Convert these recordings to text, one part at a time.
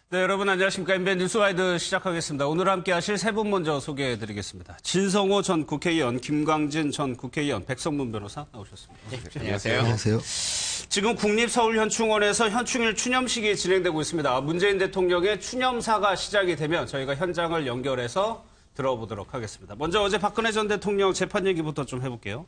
네, 여러분 안녕하십니까. MBN 뉴스와이드 시작하겠습니다. 오늘 함께 하실 세 분 먼저 소개해드리겠습니다. 진성호 전 국회의원, 김광진 전 국회의원, 백성문 변호사 나오셨습니다. 네, 안녕하세요. 안녕하세요. 지금 국립서울현충원에서 현충일 추념식이 진행되고 있습니다. 문재인 대통령의 추념사가 시작이 되면 저희가 현장을 연결해서 들어보도록 하겠습니다. 먼저 어제 박근혜 전 대통령 재판 얘기부터 좀 해볼게요.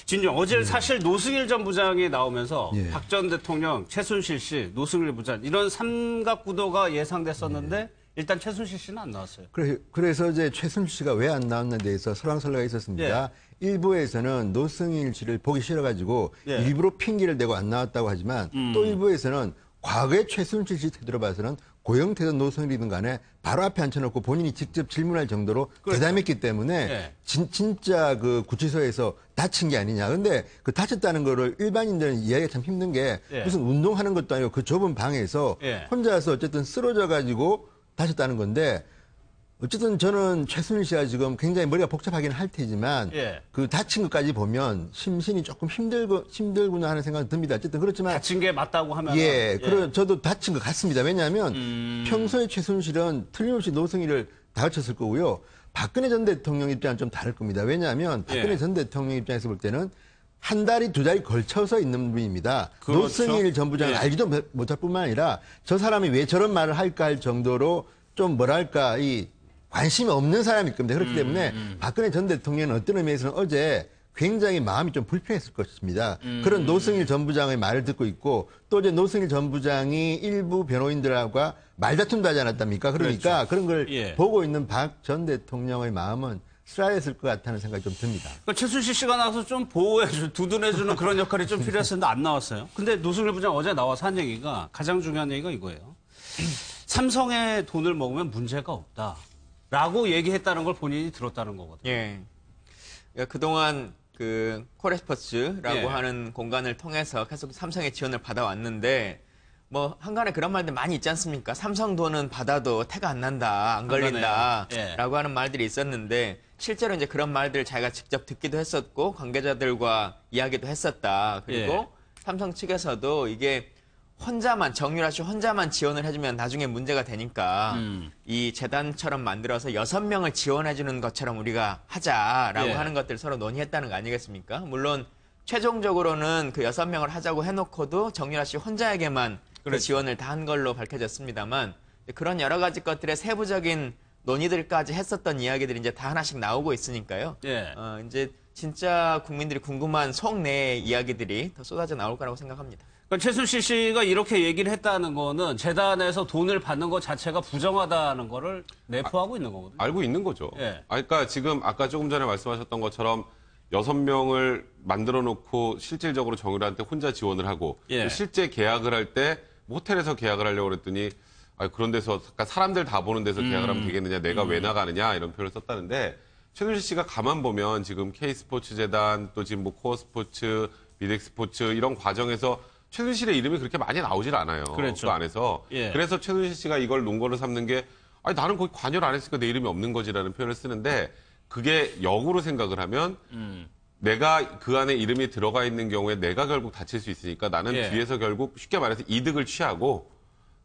진영, 어제 사실 노승일 전 부장이 나오면서 박 전 대통령, 최순실 씨, 노승일 부장 이런 삼각구도가 예상됐었는데 일단 최순실 씨는 안 나왔어요. 그래서 이제 최순실 씨가 왜 안 나왔는에 대해서 설왕설래가 있었습니다. 일부에서는 노승일 씨를 보기 싫어가지고 일부러 핑계를 대고 안 나왔다고 하지만 또 일부에서는 과거의 최순실 씨 태도로 봐서는 고영태든 노승일이든 간에 바로 앞에 앉혀놓고 본인이 직접 질문할 정도로 대담했기 때문에 진짜 그 구치소에서 다친 게 아니냐. 근데 그 다쳤다는 거를 일반인들은 이해하기가 참 힘든 게 무슨 운동하는 것도 아니고 그 좁은 방에서 혼자서 어쨌든 쓰러져가지고 다쳤다는 건데 어쨌든 저는 최순실 씨가 지금 굉장히 머리가 복잡하긴 할 테지만 그 다친 것까지 보면 심신이 조금 힘들구나 하는 생각이 듭니다. 어쨌든 그렇지만 다친 게 맞다고 하면 저도 다친 것 같습니다. 왜냐하면 평소에 최순실은 틀림없이 노승일을 다그쳤을 거고요. 박근혜 전 대통령 입장은 좀 다를 겁니다. 왜냐하면 박근혜 전 대통령 입장에서 볼 때는 한 달이 두 달이 걸쳐서 있는 분입니다. 그렇죠. 노승일 전 부장을 알지도 못할 뿐만 아니라 저 사람이 왜 저런 말을 할까 할 정도로 좀 뭐랄까 관심이 없는 사람일 겁니다. 그렇기 때문에 박근혜 전 대통령은 어떤 의미에서는 어제 굉장히 마음이 좀 불편했을 것입니다. 그런 노승일 전 부장의 말을 듣고 있고 또 이제 노승일 전 부장이 일부 변호인들과 말다툼도 하지 않았답니까? 그러니까 그런 걸 보고 있는 박 전 대통령의 마음은 쓰라렸을 것 같다는 생각이 좀 듭니다. 그러니까 최순실 씨가 나와서 좀 두둔해주는 그런 역할이 좀 필요했었는데 안 나왔어요. 근데 노승일 부장 어제 나와서 한 얘기가 가장 중요한 얘기가 이거예요. 삼성의 돈을 먹으면 문제가 없다. 라고 얘기했다는 걸 본인이 들었다는 거거든요. 그러니까 그동안 그 코레스포츠라고 하는 공간을 통해서 계속 삼성의 지원을 받아왔는데 뭐 한간에 그런 말들 많이 있지 않습니까? 삼성 돈은 받아도 태가 안 난다, 안 걸린다 라고 하는 말들이 있었는데 실제로 이제 그런 말들을 자기가 직접 듣기도 했었고 관계자들과 이야기도 했었다. 그리고 삼성 측에서도 이게 혼자만 정유라 씨 혼자만 지원을 해주면 나중에 문제가 되니까 이 재단처럼 만들어서 6명을 지원해주는 것처럼 우리가 하자라고 하는 것들 서로 논의했다는 거 아니겠습니까? 물론 최종적으로는 그 6명을 하자고 해놓고도 정유라 씨 혼자에게만 그 지원을 다 한 걸로 밝혀졌습니다만 그런 여러 가지 것들의 세부적인 논의들까지 했었던 이야기들이 이제 다 하나씩 나오고 있으니까요. 이제 진짜 국민들이 궁금한 속내의 이야기들이 더 쏟아져 나올 거라고 생각합니다. 그러니까 최순실 씨가 이렇게 얘기를 했다는 거는 재단에서 돈을 받는 것 자체가 부정하다는 거를 내포하고 있는 거거든요. 알고 있는 거죠. 그러니까 지금 아까 조금 전에 말씀하셨던 것처럼 6명을 만들어 놓고 실질적으로 정유라한테 혼자 지원을 하고 실제 계약을 할 때 호텔에서 계약을 하려고 그랬더니 그런 데서 그러니까 사람들 다 보는 데서 계약을 하면 되겠느냐, 내가 왜 나가느냐 이런 표현을 썼다는데 최순실 씨가 가만 보면 지금 K스포츠재단 또 지금 뭐 코어스포츠, 비덱스포츠 이런 과정에서 최순실의 이름이 그렇게 많이 나오질 않아요. 그 안에서. 그래서 최순실 씨가 이걸 논거로 삼는 게 나는 거기 관여를 안 했으니까 내 이름이 없는 거지라는 표현을 쓰는데 그게 역으로 생각을 하면 내가 그 안에 이름이 들어가 있는 경우에 내가 결국 다칠 수 있으니까 나는 뒤에서 결국 쉽게 말해서 이득을 취하고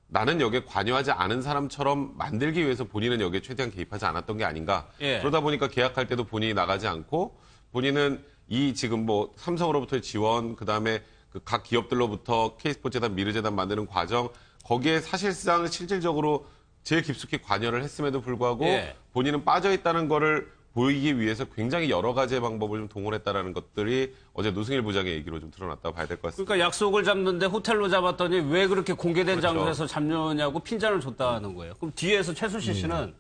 나는 여기에 관여하지 않은 사람처럼 만들기 위해서 본인은 여기에 최대한 개입하지 않았던 게 아닌가. 그러다 보니까 계약할 때도 본인이 나가지 않고 본인은 이 지금 뭐 삼성으로부터의 지원 그다음에 그 각 기업들로부터 K스포츠재단, 미르재단 만드는 과정 거기에 사실상 실질적으로 제일 깊숙이 관여를 했음에도 불구하고 본인은 빠져있다는 거를 보이기 위해서 굉장히 여러 가지의 방법을 좀 동원했다라는 것들이 어제 노승일 부장의 얘기로 좀 드러났다고 봐야 될 것 같습니다. 그러니까 약속을 잡는데 호텔로 잡았더니 왜 그렇게 공개된 장소에서 잡느냐고 핀잔을 줬다는 거예요. 그럼 뒤에서 최순실 씨는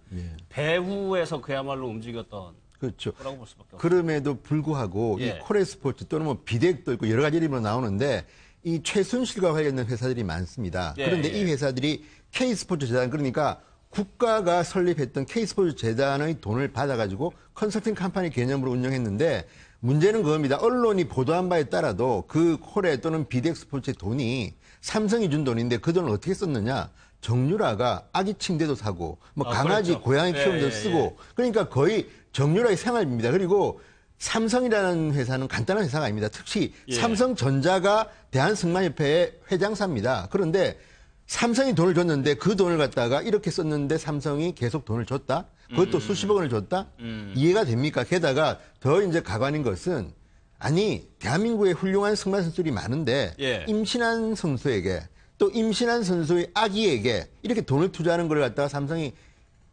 배후에서 그야말로 움직였던 그렇죠. 거라고 볼 수밖에 없어요. 그럼에도 불구하고 이 코레스포츠 또는 뭐 비덱도 있고 여러 가지 이름으로 나오는데 이 최순실과 관련된 회사들이 많습니다. 그런데 이 회사들이 K스포츠 재단 그러니까 국가가 설립했던 K스포츠 재단의 돈을 받아가지고 컨설팅 컴퍼니 개념으로 운영했는데 문제는 그겁니다. 언론이 보도한 바에 따라도 그 코레 또는 비덱스포츠의 돈이 삼성이 준 돈인데 그 돈을 어떻게 썼느냐. 정유라가 아기 침대도 사고 뭐 강아지 고양이 키우는 데 쓰고 그러니까 거의 정유라의 생활비입니다. 그리고 삼성이라는 회사는 간단한 회사가 아닙니다. 특히 삼성전자가 대한승마협회의 회장사입니다. 그런데 삼성이 돈을 줬는데 그 돈을 갖다가 이렇게 썼는데 삼성이 계속 돈을 줬다? 그것도 수십억 원을 줬다? 이해가 됩니까? 게다가 더 이제 가관인 것은 아니 대한민국에 훌륭한 승마 선수들이 많은데 예. 임신한 선수에게 또 임신한 선수의 아기에게 이렇게 돈을 투자하는 걸 갖다가 삼성이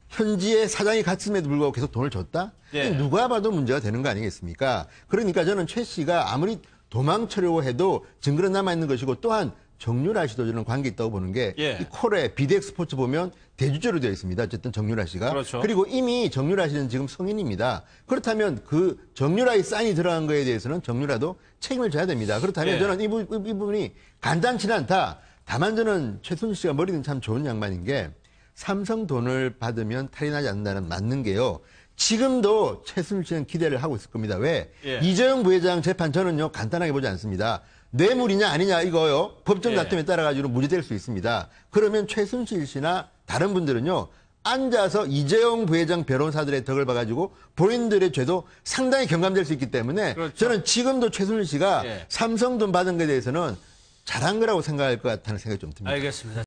현지의 사장이 갔음에도 불구하고 계속 돈을 줬다? 예. 누가 봐도 문제가 되는 거 아니겠습니까? 그러니까 저는 최 씨가 아무리 도망치려고 해도 증거는 남아있는 것이고 또한 정유라 씨도 저는 관계 있다고 보는 게 예. 이 콜에 비덱스포츠 보면 대주주로 되어 있습니다. 어쨌든 정유라 씨가. 그렇죠. 그리고 이미 정유라 씨는 지금 성인입니다. 그렇다면 그 정유라의 사인이 들어간 거에 대해서는 정유라도 책임을 져야 됩니다. 그렇다면 예. 저는 이 부분이 간단치는 않다. 다만 저는 최순실 씨가 머리는 참 좋은 양반인 게 삼성 돈을 받으면 탈이 나지 않는다는 맞는 게요. 지금도 최순실 씨는 기대를 하고 있을 겁니다. 왜? 예. 이재용 부회장 재판 저는요 간단하게 보지 않습니다. 뇌물이냐 아니냐 이거요. 법정 예. 다툼에 따라 가지고 무죄될 수 있습니다. 그러면 최순실 씨나 다른 분들은요. 앉아서 이재용 부회장 변호사들의 덕을 봐가지고 본인들의 죄도 상당히 경감될 수 있기 때문에 그렇죠. 저는 지금도 최순실 씨가 예. 삼성 돈 받은 것에 대해서는 잘한 거라고 생각할 것 같다는 생각이 좀 듭니다. 알겠습니다.